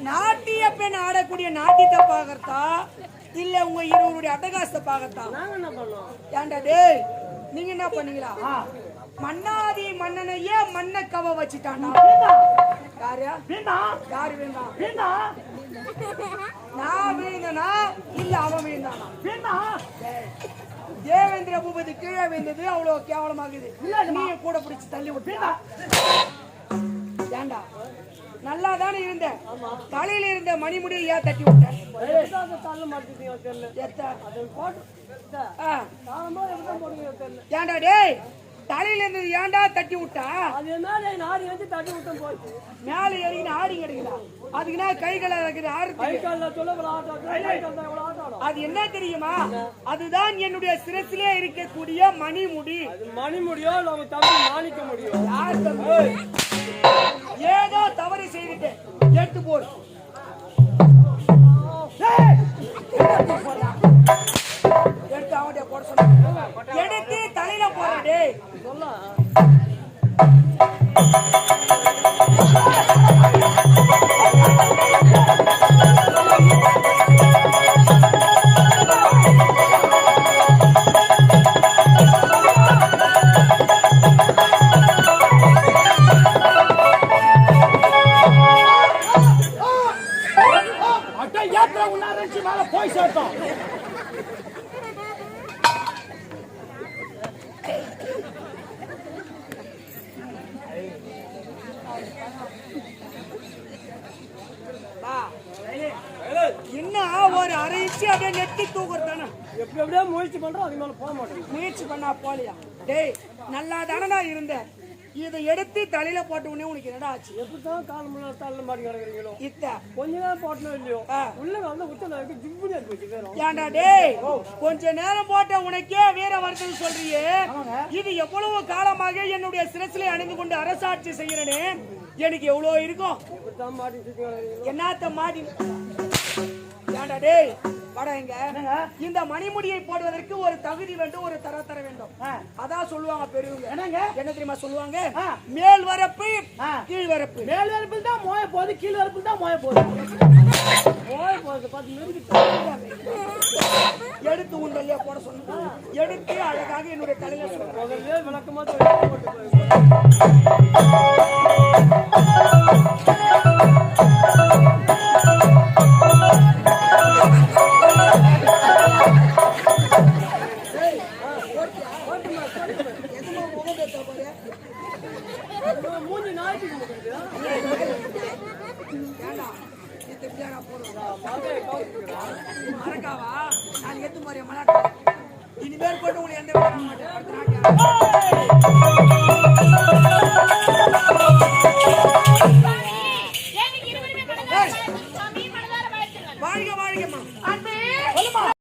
நாட்டிய பெண் ஆடக்கூடிய நாட்டியத்தை பாக்கறதா இல்ல உங்க இருவருடைய அட்டகாசத்தை பாக்கறதா? நாங்க என்ன பண்ணோம்? ஏன்டா டேய் நீங்க என்ன பண்ணீங்களா? மன்னாதி மன்னனையே மண்ண கவ வச்சிட்டானா? யாரு யாரு வேண்டா நான் வேண்டனா இல்ல அவன் வேண்டானா? தேவேந்திர பூபதி கீழே வேண்டது அவ்வளவு கேவலமாகுது. நீ கூட பிடிச்சு தள்ளி விட்டா ஏண்டா? நல்லா தானே இருந்த, தலையில இருந்த மணிமுடியை ஏன் தட்டி விட்ட? ஏண்டா டேய் தலையில இருந்தது ஏன்டா தட்டி விட்டா? மேல ஏறின்னு ஆடி கிடைக்கலாம். அதுக்குன்னா கைகளை அது என்ன தெரியுமா? அதுதான் என்னுடைய சிரசிலே இருக்கக்கூடிய மணிமுடி. மணிமுடியோ நம்ம தம்பி மாணிக்க முடியும். யார் தம்பி? ஏதோ தவறு செய்துட்டு எடுத்து போடு. எடுத்து அவன்கிட்ட போட சொன்ன எடுத்து தலையில போறே சொல்ல. போய் சேர்த்தோம். என்ன ஒரு அரை இன்ச்சு அப்படியே நெட்டி தூக்குறதானே? எப்படி எப்படியா முயற்சி பண்றோம், அது மேல போக மாட்டேன். முயற்சி பண்ணா போலியா? டேய் நல்லா தானே இருந்த, இதை எடுத்து தலையில போட்ட உடனே உனக்கு என்னடா ஆச்சு? எப்படிதான் கால் முன்னாடி தள்ள மாட்டி கிடக்குறீங்களோ? இத்த கொஞ்ச நேரம் போட்டோம் இல்லையோ உள்ள வந்து உத்தரவு ஜிப்புனே போச்சு. ஏன்டா டேய் கொஞ்ச நேரம் போட்ட உனக்கே வீர வருதுன்னு சொல்றியே? இது எவ்வளவு காலமாக என்னுடைய சிரசிலே அணிந்து கொண்டு அரசாட்சி செய்யறனே, எனக்கு எவ்வளவு இருக்கும்? என்னத்த மாடி? ஏன்டா டேய் படங்க இந்த மணிமுடியை போடுவதற்கு ஒரு தகுதி வேண்டும், ஒரு தர வேண்டும். அதான் சொல்லுவாங்க பெரியவங்க. என்ன தெரியுமா சொல்லுவாங்க? மேல் வரப்பு கீழ் வரப்பு. மேல் வரப்பில் தான் மோய போகுது, கீழ் வரப்பில் தான் மோய போகுது. மோய போகுது எடுத்து உண்டல்லையா போட சொன்ன எடுத்து அழகாக என்னுடைய தலையில சொல்றேன். விளக்கமா மூஞ்சி நாய்க்கு மறக்காவா நான் எத்து போறேன் மலாட்டா. இனிமேல் போட்டு உங்களுக்கு எந்த மாட்டேன்.